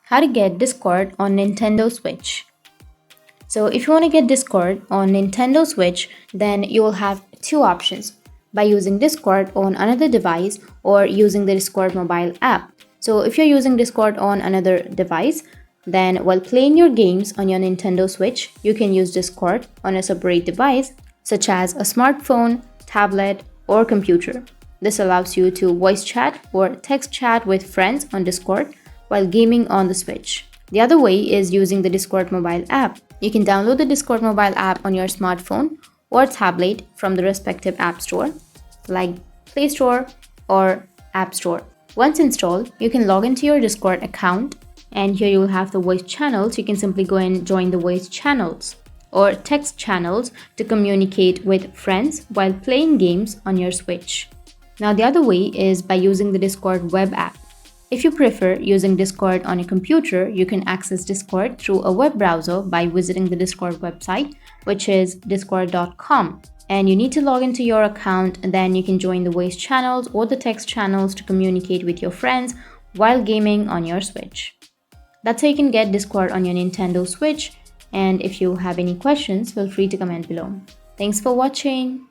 How to get Discord on Nintendo Switch. So if you want to get Discord on Nintendo Switch, then you will have two options: by using Discord on another device or using the Discord mobile app. So if you're using Discord on another device, then while playing your games on your Nintendo Switch, you can use Discord on a separate device such as a smartphone, tablet, or computer. This allows you to voice chat or text chat with friends on Discord while gaming on the Switch. The other way is using the Discord mobile app. You can download the Discord mobile app on your smartphone or tablet from the respective app store, like Play Store or App Store. Once installed, you can log into your Discord account, and here you will have the voice channels. You can simply go and join the voice channels or text channels to communicate with friends while playing games on your Switch. Now, the other way is by using the Discord web app. If you prefer using Discord on a computer, you can access Discord through a web browser by visiting the Discord website, which is discord.com. And you need to log into your account, and then you can join the voice channels or the text channels to communicate with your friends while gaming on your Switch. That's how you can get Discord on your Nintendo Switch. And if you have any questions, feel free to comment below. Thanks for watching.